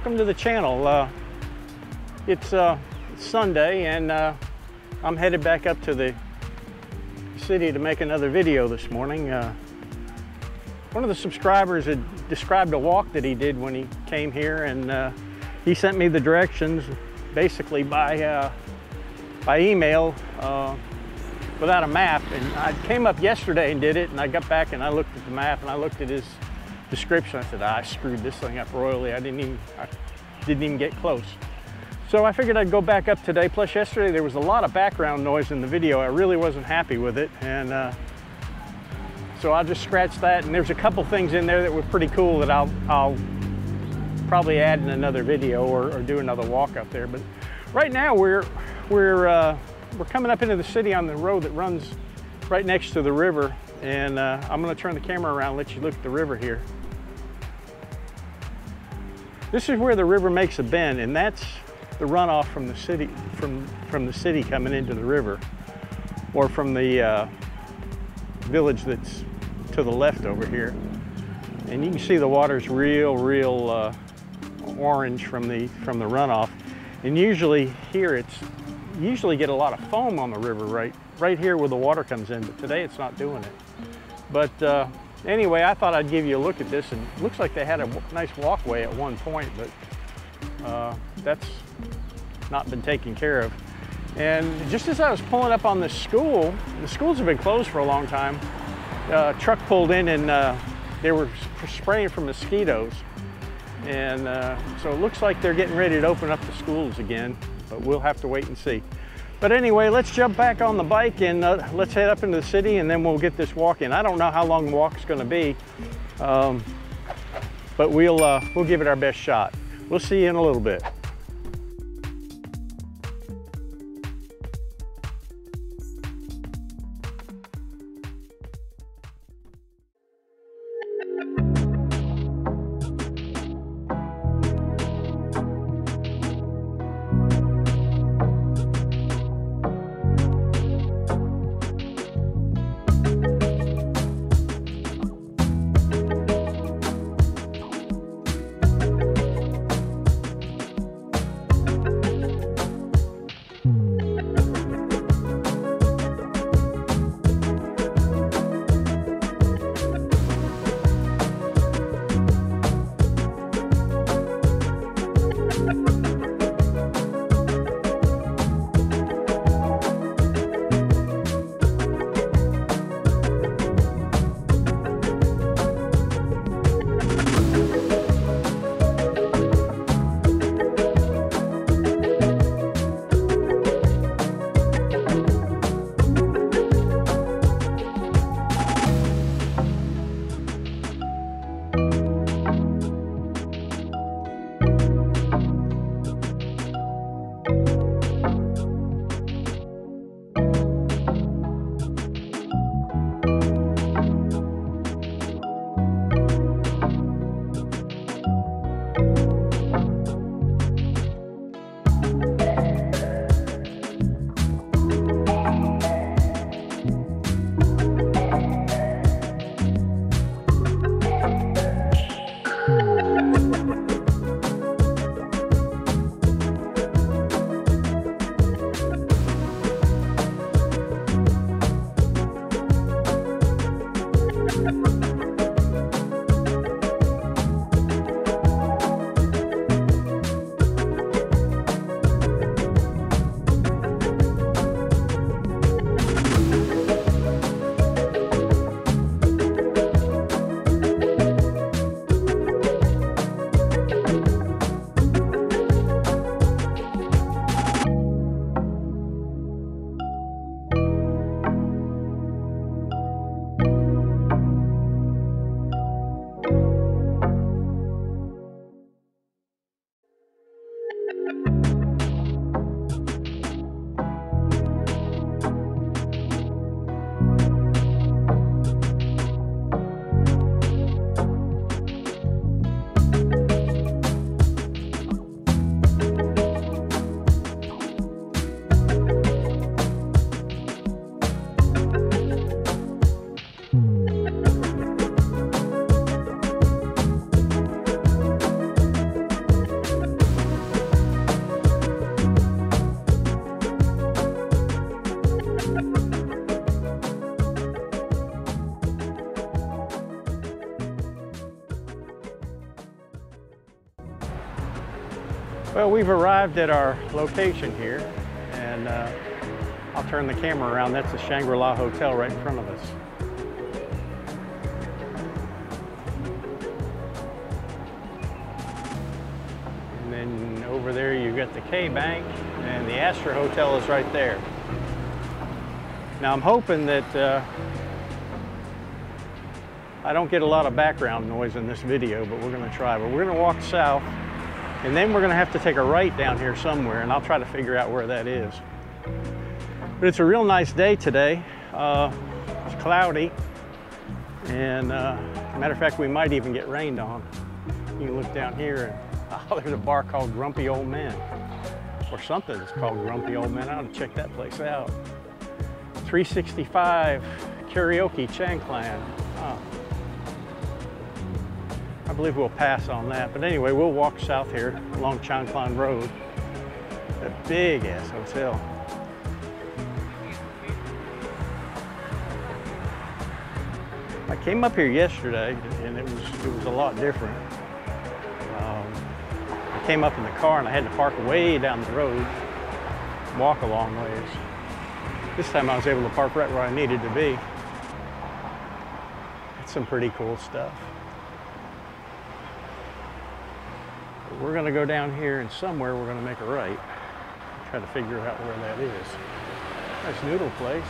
welcome to the channel. It's Sunday and I'm headed back up to the city to make another video this morning. One of the subscribers had described a walk that he did when he came here, and he sent me the directions basically by email without a map. And I came up yesterday and did it, and I got back and I looked at the map and I looked at his description. I said, I screwed this thing up royally. I didn't even get close. So I figured I'd go back up today. Plus yesterday there was a lot of background noise in the video. I really wasn't happy with it, and so I'll just scratch that. And there's a couple things in there that were pretty cool that I'll probably add in another video or do another walk up there. But right now we're coming up into the city on the road that runs right next to the river, and I'm going to turn the camera around and let you look at the river here. This is where the river makes a bend, and that's the runoff from the city, from the city coming into the river, or from the village that's to the left over here. And you can see the water's real orange from the runoff. And usually here you usually get a lot of foam on the river right here where the water comes in, but today it's not doing it. But anyway, I thought I'd give you a look at this, and it looks like they had a nice walkway at one point, but that's not been taken care of. And just as I was pulling up on the schools have been closed for a long time. A truck pulled in, and they were spraying for mosquitoes. And so it looks like they're getting ready to open up the schools again, but we'll have to wait and see. But anyway, let's jump back on the bike and let's head up into the city, and then we'll get this walk in. I don't know how long the walk's going to be, but we'll give it our best shot. We'll see you in a little bit. Well, we've arrived at our location here, and I'll turn the camera around. That's the Shangri-La Hotel right in front of us. And then over there you've got the K-Bank, and the Astra Hotel is right there. Now I'm hoping that I don't get a lot of background noise in this video, but we're going to try. But we're going to walk south, and then we're going to have to take a right down here somewhere, and I'll try to figure out where that is. But it's a real nice day today. It's cloudy, and matter of fact, we might even get rained on. You can look down here, and oh, there's a bar called Grumpy Old Men, or something that's called Grumpy Old Men. I ought to check that place out. 365 karaoke Chang Clan. Oh. I believe we'll pass on that, but anyway, we'll walk south here along Chiang Mai Road. A big ass hotel. I came up here yesterday, and it was a lot different. I came up in the car, and I had to park way down the road, walk a long ways. This time I was able to park right where I needed to be. It's some pretty cool stuff. We're going to go down here, and somewhere we're going to make a right. Try to figure out where that is. Nice noodle place.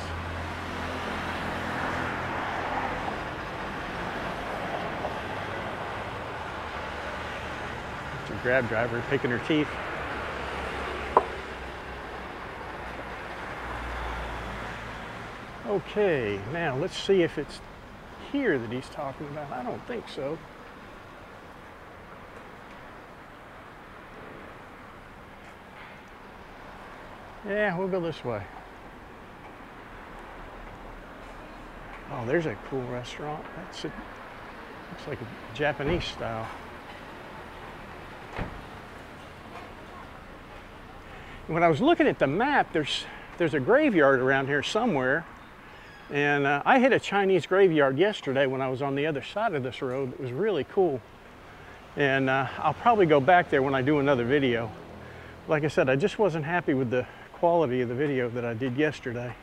It's a grab driver picking her teeth. Okay, now let's see if it's here that he's talking about. I don't think so. Yeah, we'll go this way. Oh, there's a cool restaurant. Looks like a Japanese style. When I was looking at the map, there's a graveyard around here somewhere, and I hit a Chinese graveyard yesterday when I was on the other side of this road. It was really cool, and I'll probably go back there when I do another video. Like I said, I just wasn't happy with the quality of the video that I did yesterday,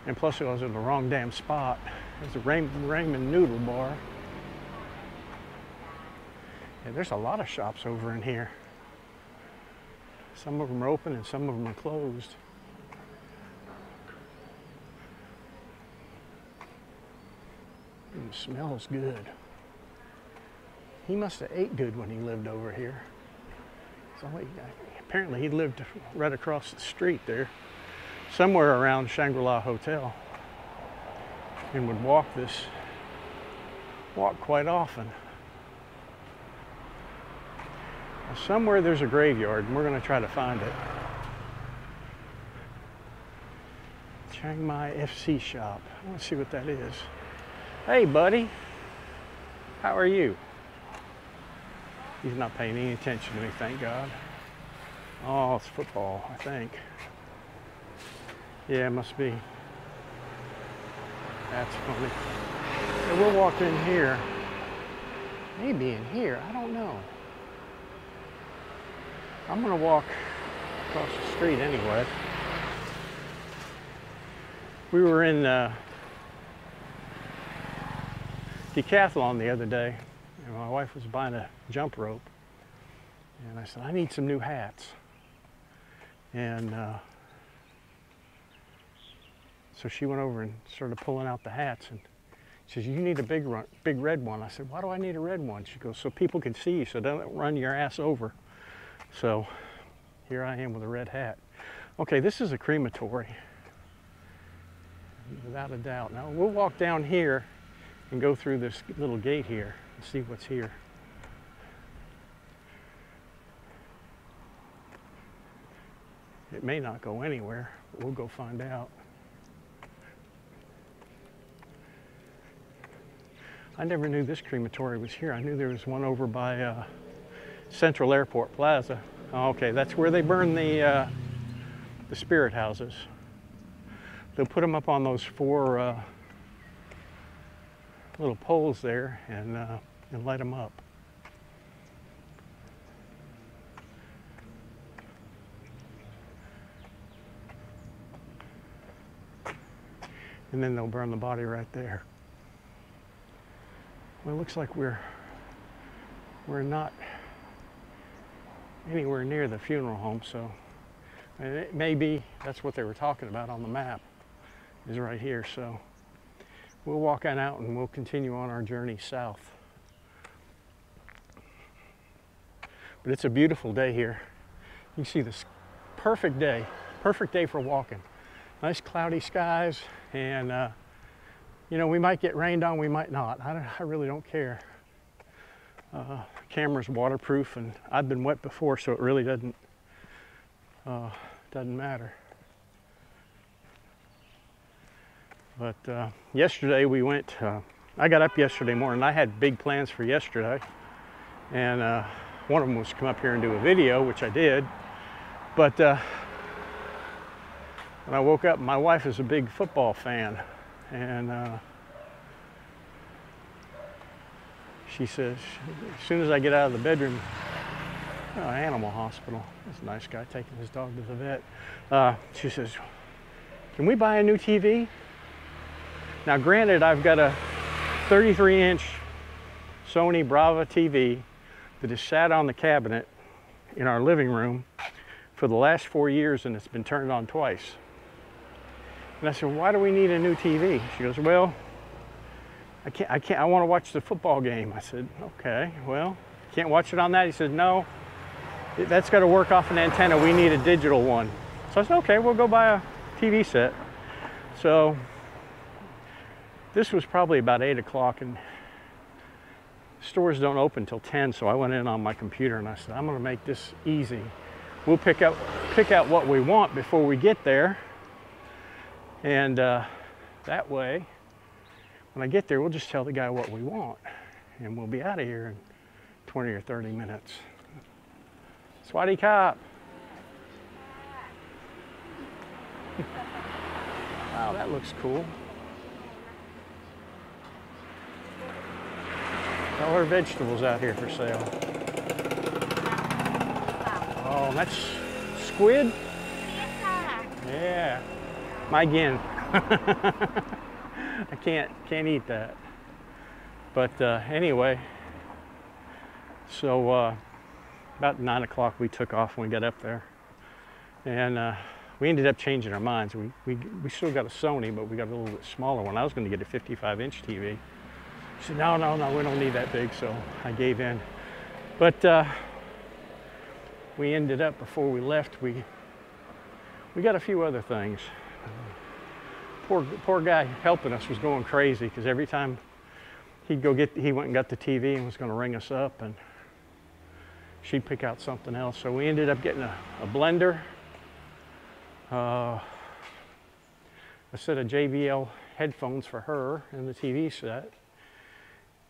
and plus I was in the wrong damn spot. There's a ramen noodle bar. Yeah, there's a lot of shops over in here. Some of them are open and some of them are closed. It smells good. He must have ate good when he lived over here. Apparently he lived right across the street there, somewhere around Shangri-La Hotel, and would walk quite often. Now, somewhere there's a graveyard, and we're going to try to find it. Chiang Mai FC shop. I want to see what that is. Hey, buddy. How are you? He's not paying any attention to me, thank God. Oh, it's football, I think. Yeah, it must be. That's funny. So we'll walk in here. Maybe in here, I don't know. I'm gonna walk across the street anyway. We were in Decathlon the other day, and my wife was buying a jump rope, and I said, I need some new hats. And so she went over and started pulling out the hats, and she says, you need a big red one. I said, why do I need a red one? She goes, so people can see you, so don't run your ass over. So here I am with a red hat. Okay, this is a crematory, without a doubt. Now we'll walk down here and go through this little gate here and see what's here. It may not go anywhere, but we'll go find out. I never knew this crematory was here. I knew there was one over by Central Airport Plaza. Oh, okay, that's where they burn the spirit houses. They'll put them up on those four little poles there and light them up. and then they'll burn the body right there. Well, it looks like we're not anywhere near the funeral home, so and it may be that's what they were talking about on the map, is right here. So we'll walk on out and we'll continue on our journey south. But it's a beautiful day here. You can see this perfect day for walking. Nice cloudy skies, and you know, we might get rained on, we might not. I really don't care. Camera's waterproof, and I've been wet before, so it really doesn't matter. But yesterday we went, I got up yesterday morning. I had big plans for yesterday, and one of them was to come up here and do a video, which I did. But when I woke up, my wife is a big football fan, and she says, as soon as I get out of the bedroom, animal hospital. That's a nice guy taking his dog to the vet. She says, can we buy a new TV? Now granted, I've got a 33-inch Sony Brava TV that has sat on the cabinet in our living room for the last 4 years, and it's been turned on twice. And I said, why do we need a new TV? She goes, well, I want to watch the football game. I said, okay, well, can't watch it on that? He said, no, that's got to work off an antenna. We need a digital one. So I said, okay, we'll go buy a TV set. So this was probably about 8 o'clock, and stores don't open till 10, so I went in on my computer and I said, I'm going to make this easy. We'll pick out what we want before we get there, and that way, when I get there, we'll just tell the guy what we want, and we'll be out of here in 20 or 30 minutes. Swadee Cop. Wow, that looks cool. All our vegetables out here for sale. Oh, that's squid? Yeah. My gin. I can't eat that. But anyway, so about 9 o'clock we took off when we got up there, and we ended up changing our minds. We still got a Sony, but we got a little bit smaller one. I was going to get a 55-inch TV. She said, no, we don't need that big, so I gave in. But we ended up, before we left, we got a few other things. Poor guy helping us was going crazy, because every time he went and got the TV and was going to ring us up, and she'd pick out something else. So we ended up getting a blender, a set of JBL headphones for her, and the TV set.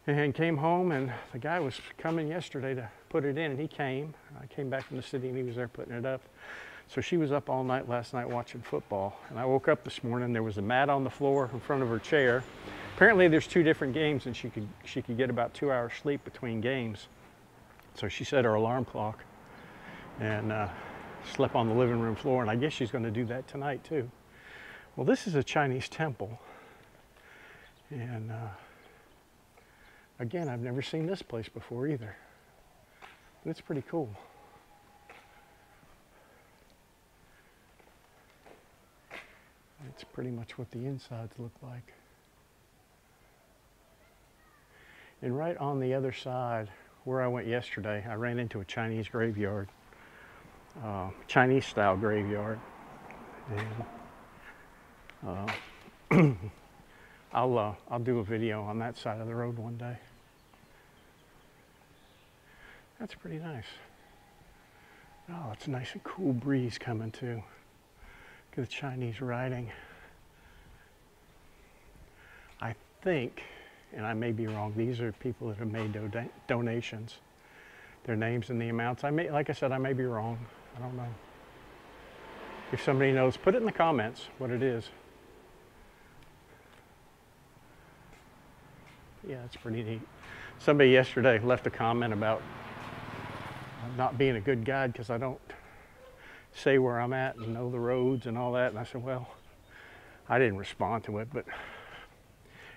And came home, and the guy was coming yesterday to put it in, and he came. I came back from the city, and he was there putting it up. So she was up all night last night watching football. And I woke up this morning, there was a mat on the floor in front of her chair. Apparently there's 2 different games, and she could get about 2 hours sleep between games. So she set her alarm clock and slept on the living room floor, and I guess she's going to do that tonight too. Well, this is a Chinese temple, and again, I've never seen this place before either. And it's pretty cool. It's pretty much what the insides look like. And right on the other side, where I went yesterday, I ran into a Chinese graveyard, Chinese style graveyard. And I'll do a video on that side of the road one day. That's pretty nice. Oh, it's a nice and cool breeze coming too. Look at the Chinese writing. I think, and I may be wrong, these are people that have made donations. Their names and the amounts. Like I said, I may be wrong. I don't know. If somebody knows, put it in the comments what it is. Yeah, it's pretty neat. Somebody yesterday left a comment about not being a good guide because I don't say where I'm at and know the roads and all that. And I said, well, I didn't respond to it, but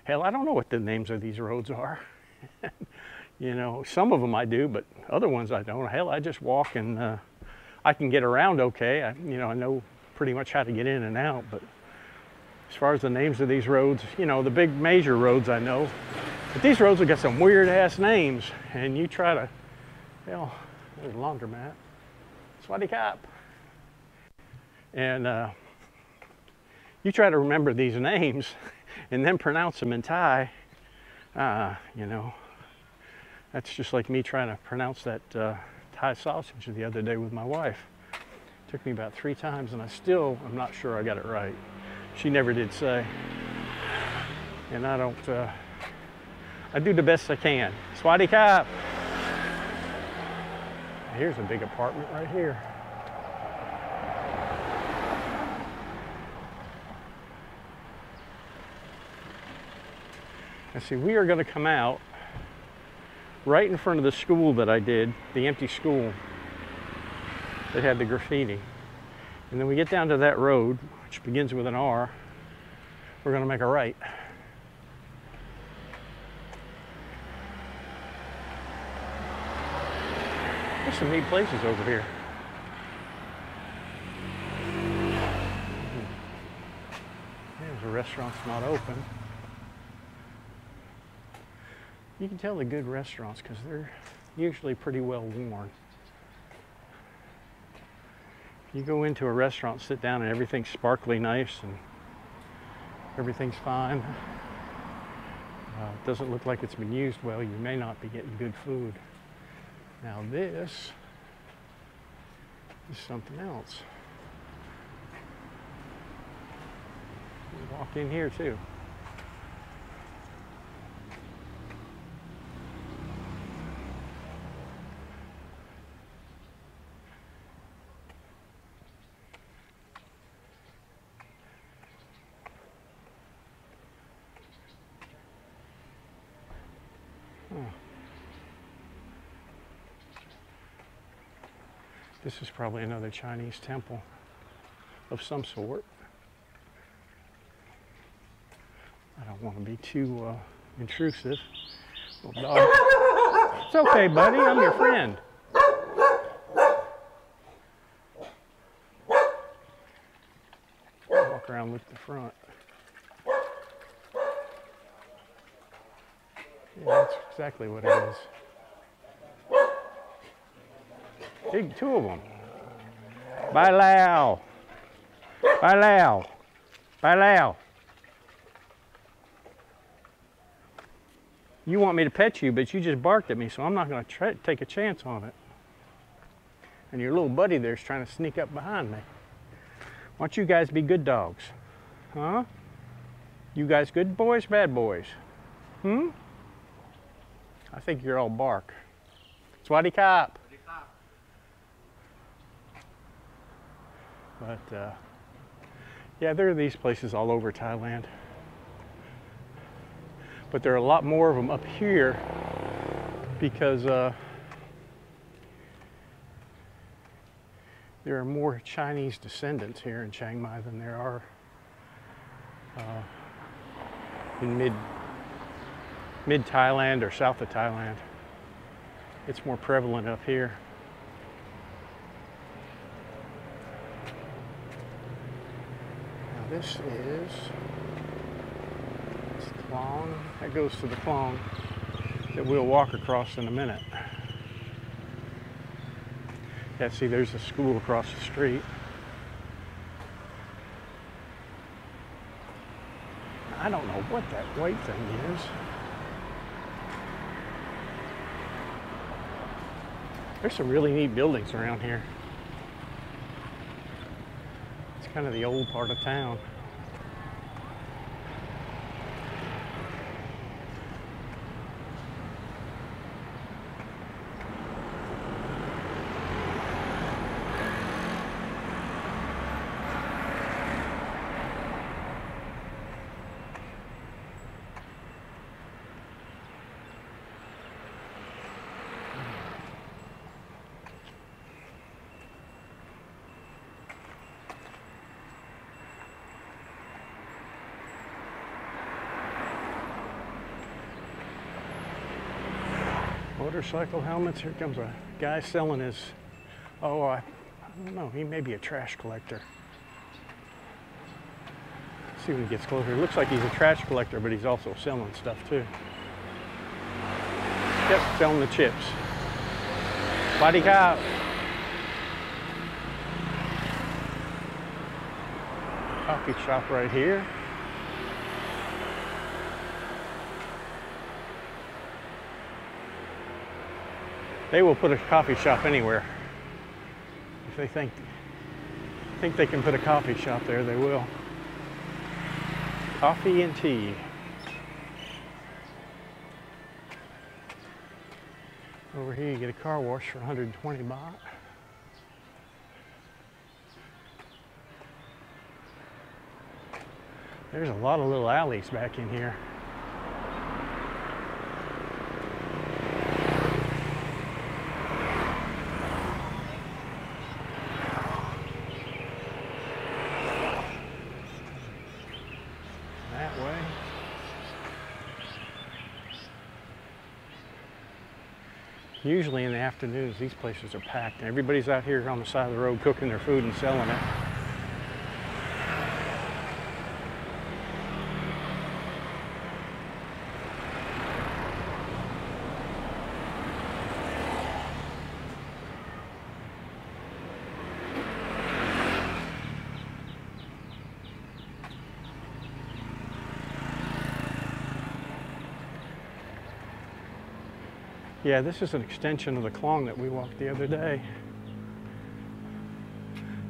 hell, I don't know what the names of these roads are. You know, some of them I do, but other ones I don't. Hell, I just walk and I can get around okay. You know, I know pretty much how to get in and out, but as far as the names of these roads, you know, the big major roads I know, but these roads have got some weird ass names, and you try to, hell, there's a laundromat, Swaddy Cop, and you try to remember these names and then pronounce them in Thai, you know, that's just like me trying to pronounce that Thai sausage the other day with my wife. It took me about 3 times, and I'm not sure I got it right. She never did say. And I don't, I do the best I can. Swaddy Cop. Here's a big apartment right here. And see, we are going to come out right in front of the school that I did, the empty school that had the graffiti. And then we get down to that road, which begins with an R. We're going to make a right. There's some neat places over here. There's a restaurant that's not open. You can tell the good restaurants because they're usually pretty well worn. You go into a restaurant, sit down, and everything's sparkly nice and everything's fine. It doesn't look like it's been used well. You may not be getting good food. Now this is something else. You walk in here too. This is probably another Chinese temple of some sort. I don't want to be too intrusive. Little dog. It's okay, buddy. I'm your friend. Walk around, look at the front. Yeah, that's exactly what it is. Big 2 of them. Bye Lao. Bye Lao. Bye Lao. You want me to pet you, but you just barked at me, so I'm not going to take a chance on it. And your little buddy there's trying to sneak up behind me. Why don't you guys be good dogs? Huh? You guys good boys, bad boys? Hmm? I think you're all bark. Swaddy Cop. But yeah, there are these places all over Thailand. But there are a lot more of them up here because there are more Chinese descendants here in Chiang Mai than there are in mid Thailand or south of Thailand. It's more prevalent up here. Now this is Klan. That goes to the Klan that we'll walk across in a minute. Yeah, see, there's a school across the street. I don't know what that white thing is. There's some really neat buildings around here. It's kind of the old part of town. Motorcycle helmets. Here comes a guy selling his, oh, I don't know, he may be a trash collector. Let's see when he gets closer. It looks like he's a trash collector, but he's also selling stuff too. Yep, selling the chips. Body cop. Coffee shop right here. They will put a coffee shop anywhere. If they think they can put a coffee shop there, they will. Coffee and tea. Over here you get a car wash for 120 baht. There's a lot of little alleys back in here. That way. Usually in the afternoons, these places are packed. Everybody's out here on the side of the road cooking their food and selling it. Yeah, this is an extension of the Klan that we walked the other day.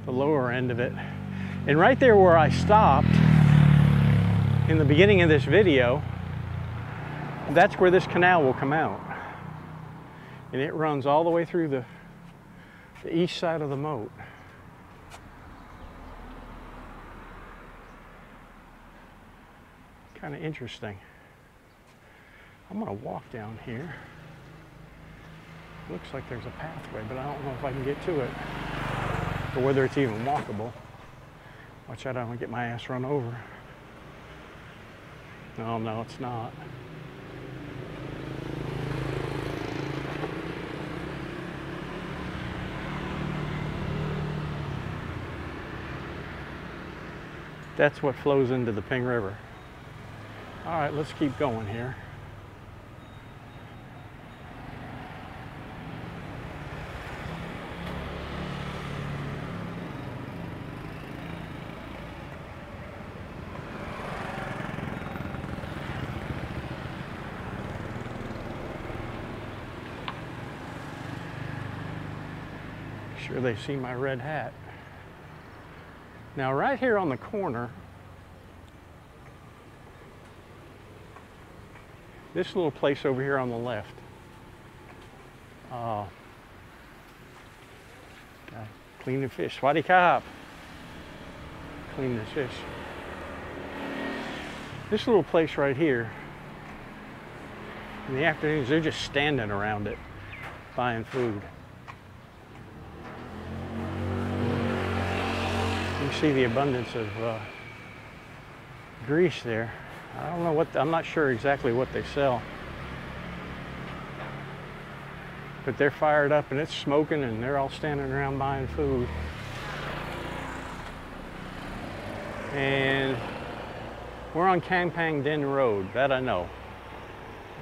The lower end of it. And right there where I stopped in the beginning of this video, that's where this canal will come out. And it runs all the way through the east side of the moat. Kind of interesting. I'm gonna walk down here. Looks like there's a pathway, but I don't know if I can get to it or whether it's even walkable. Watch out, I don't get my ass run over. No, it's not. That's what flows into the Ping River. All right, let's keep going here. Sure they see my red hat. Now right here on the corner, this little place over here on the left, cleaning fish, Swati Kap, cleaning the fish. This little place right here, in the afternoons, they're just standing around it, buying food. You see the abundance of grease there. I don't know what, I'm not sure exactly what they sell. But they're fired up and it's smoking and they're all standing around buying food. And we're on Kampang Den Road, that I know.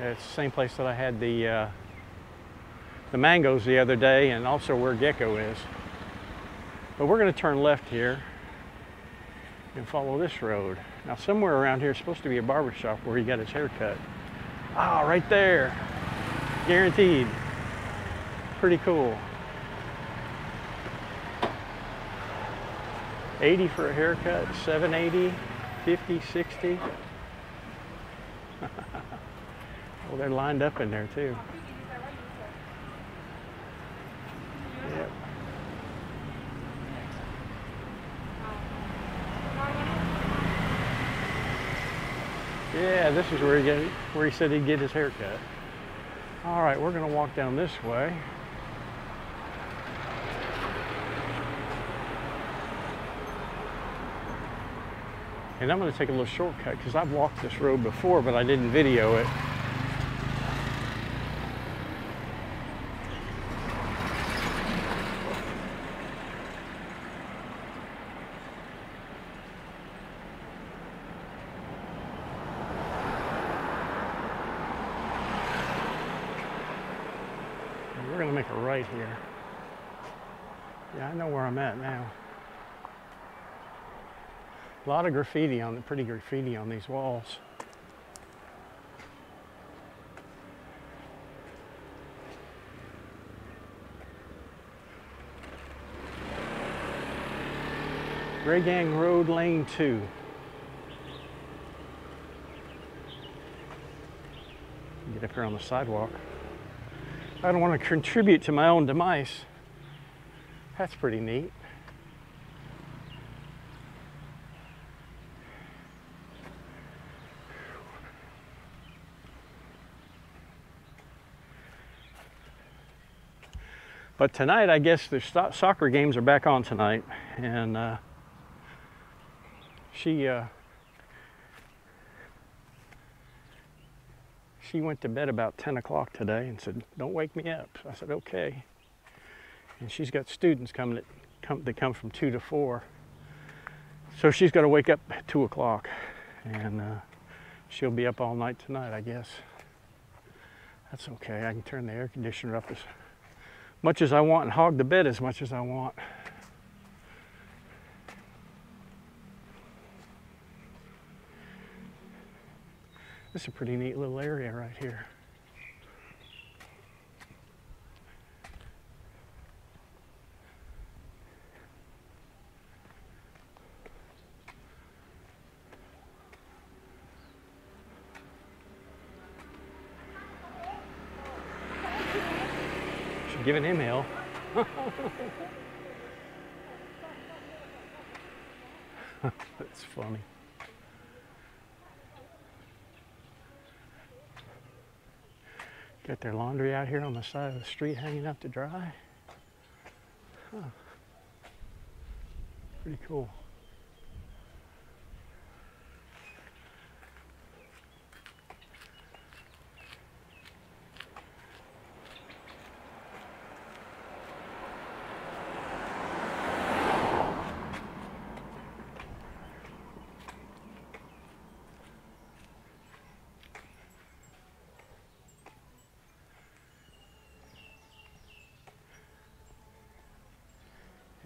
It's the same place that I had the mangoes the other day and also where Gecko is. But we're going to turn left here and follow this road. Now somewhere around here is supposed to be a barber shop where he got his hair cut. Ah, right there. Guaranteed. Pretty cool. 80 for a haircut, 780, 50, 60. Well, they're lined up in there too. Yep. Yeah, this is where he said he'd get his hair cut. All right, we're going to walk down this way. And I'm going to take a little shortcut because I've walked this road before, but I didn't video it. we're gonna make a right here. Yeah, I know where I'm at now. A lot of graffiti on, pretty graffiti on these walls. Grey Gang Road, Lane 2. Get up here on the sidewalk. I don't want to contribute to my own demise. That's pretty neat. But tonight, I guess the soccer games are back on tonight, and she went to bed about 10 o'clock today and said, "Don't wake me up." So I said, "Okay." And she's got students coming that come from 2 to 4, so she's got to wake up at 2 o'clock, and she'll be up all night tonight, I guess. That's okay. I can turn the air conditioner up as much as I want and hog the bed as much as I want. This is a pretty neat little area right here. Should give him hell. That's funny. Got their laundry out here on the side of the street hanging up to dry. Huh. Pretty cool.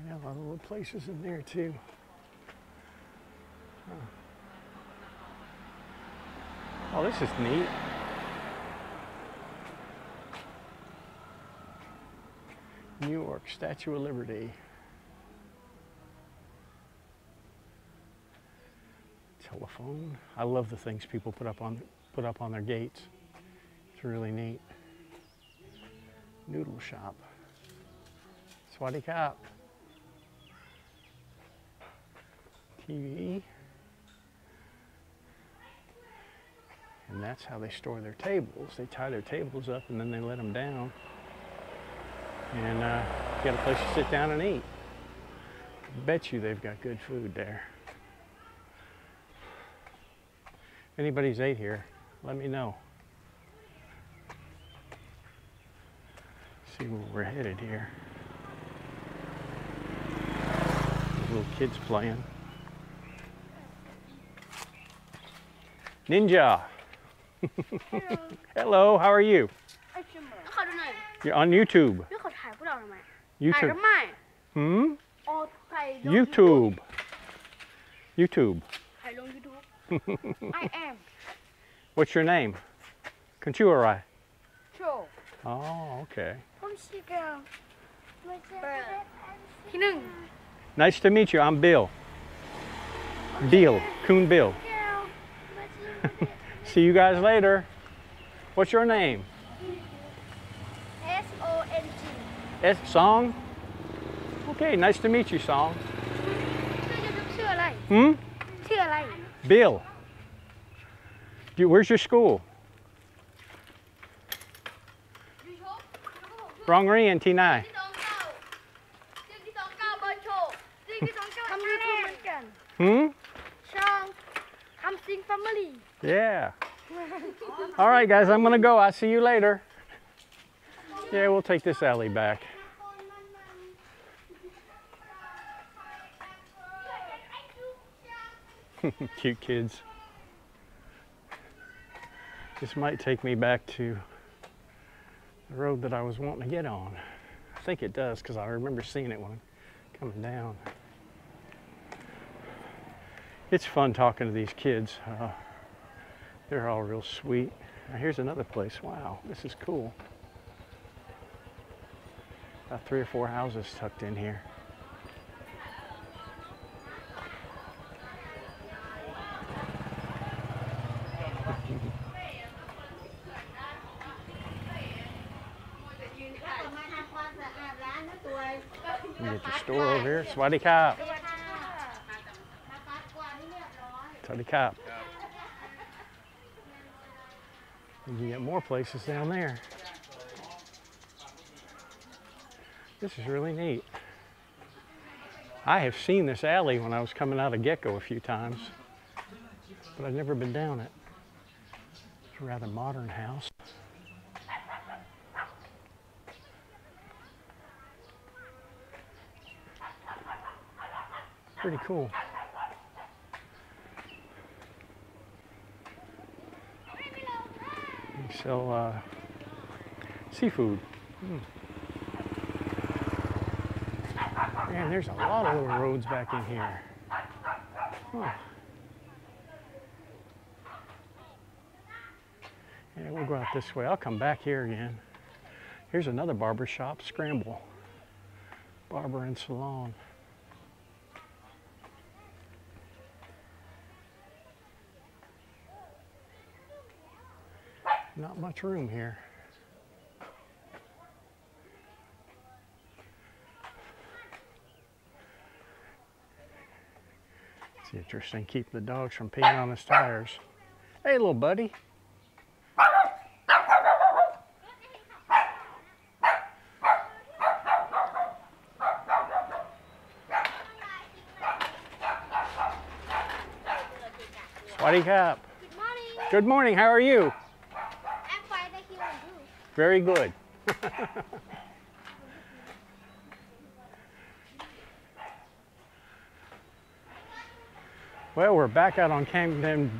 Yeah, a lot of little places in there too. Huh. Oh, this is neat. New York, Statue of Liberty. Telephone. I love the things people put up on their gates. It's really neat. Noodle shop. Swaddy Cop. TV. And that's how they store their tables. They tie their tables up and then they let them down. And get a place to sit down and eat. Bet you they've got good food there. If anybody's ate here, let me know. See where we're headed here. Little kids playing. Ninja. Hello. Hello, how are you? You're on YouTube. YouTube. Hmm? YouTube. YouTube. I am. What's your name? Conchuarai. Cho. Oh, okay. Nice to meet you. I'm Bill. Bill. Coon Bill. See you guys later. What's your name? S-O-N-G. Song? Okay, nice to meet you, Song. Hmm? Bill. Where's your school? Rongri and Tinai. Hmm? Chang. Sing family. Yeah. All right, guys, I'm gonna go. I'll see you later. Yeah, we'll take this alley back. Cute kids. This might take me back to the road that I was wanting to get on. I think it does, because I remember seeing it when I'm coming down. It's fun talking to these kids. They're all real sweet. Now here's another place. Wow, this is cool. About 3 or 4 houses tucked in here. You get your store over here. Swaddy Kap. Swaddy Kap. You can get more places down there. This is really neat. I have seen this alley when I was coming out of Gecko a few times, but I've never been down it. It's a rather modern house. Pretty cool. They sell seafood. Man, there's a lot of little roads back in here. Huh. Yeah, we'll go out this way. I'll come back here again. Here's another barber shop, Scramble. Barber and Salon. Not much room here. It's interesting, keep the dogs from peeing on his tires. Hey, little buddy. Swaddy Kap. Good morning. Good morning, how are you? I'm fine, thank you. Very good. Well, we're back out on Kang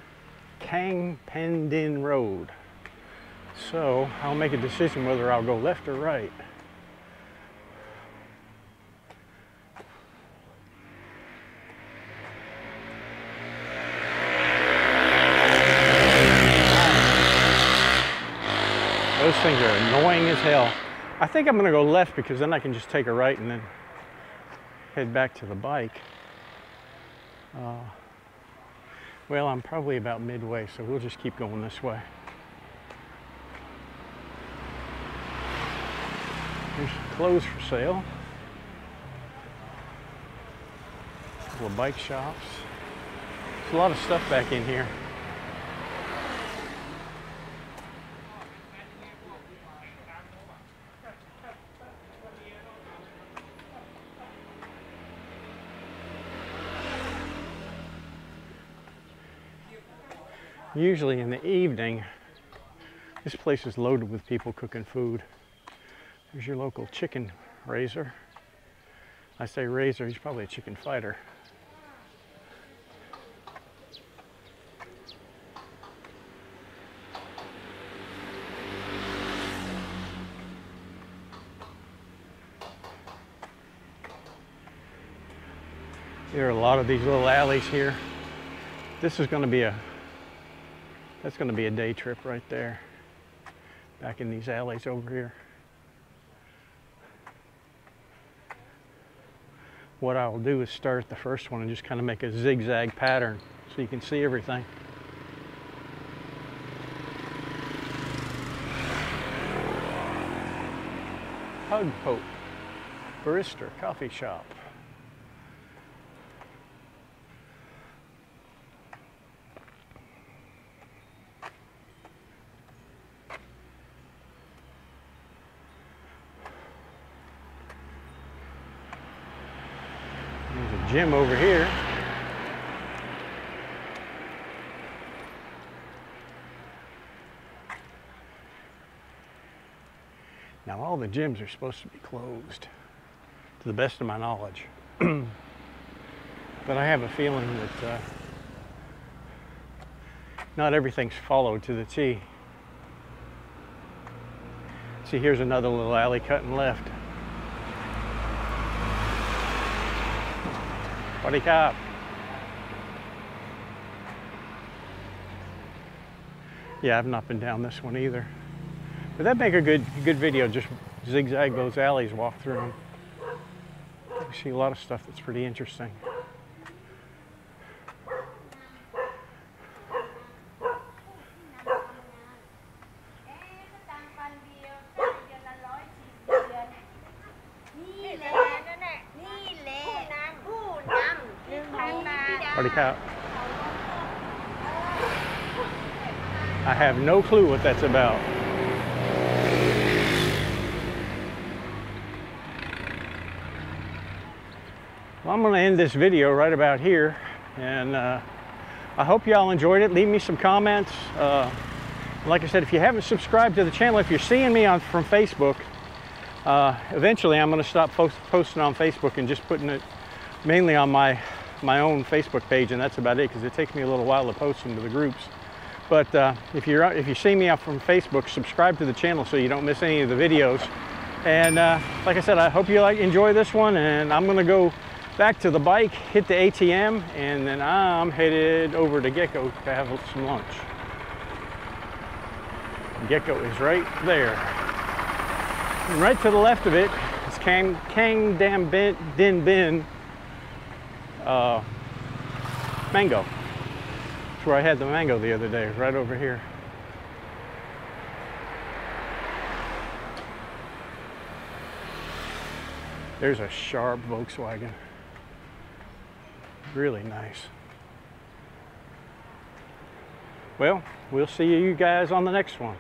Pendin Road. So I'll make a decision whether I'll go left or right. Those things are annoying as hell. I think I'm gonna go left because then I can just take a right and then head back to the bike. Well, I'm probably about midway, so we'll just keep going this way. There's clothes for sale. Little bike shops. There's a lot of stuff back in here. Usually in the evening, this place is loaded with people cooking food. There's your local chicken raiser. I say raiser, he's probably a chicken fighter. There are a lot of these little alleys here. This is going to be that's going to be a day trip right there. Back in these alleys over here. What I'll do is start at the first one and just kind of make a zigzag pattern so you can see everything. Hug Hope Barista Coffee Shop. Gym over here. Now all the gyms are supposed to be closed, to the best of my knowledge. But I have a feeling that not everything's followed to the T. See, here's another little alley cutting left. Buddy cop. Yeah, I've not been down this one either. But that'd make a good video, just zigzag those alleys, walk through them. You see a lot of stuff that's pretty interesting. Party cow. I have no clue what that's about. Well, I'm going to end this video right about here, and I hope y'all enjoyed it. Leave me some comments. Like I said, if you haven't subscribed to the channel, if you're seeing me from Facebook, eventually I'm going to stop posting on Facebook and just putting it mainly on my own Facebook page, and that's about it, because it takes me a little while to post them to the groups. But if you see me from Facebook, subscribe to the channel so you don't miss any of the videos. And like I said, I hope you enjoy this one, and I'm going to go back to the bike, hit the ATM, and then I'm headed over to Gecko to have some lunch. Gecko is right there. And right to the left of it is Chang Dam Din Bin mango. That's where I had the mango the other day, right over here. There's a sharp Volkswagen. Really nice. Well, we'll see you guys on the next one.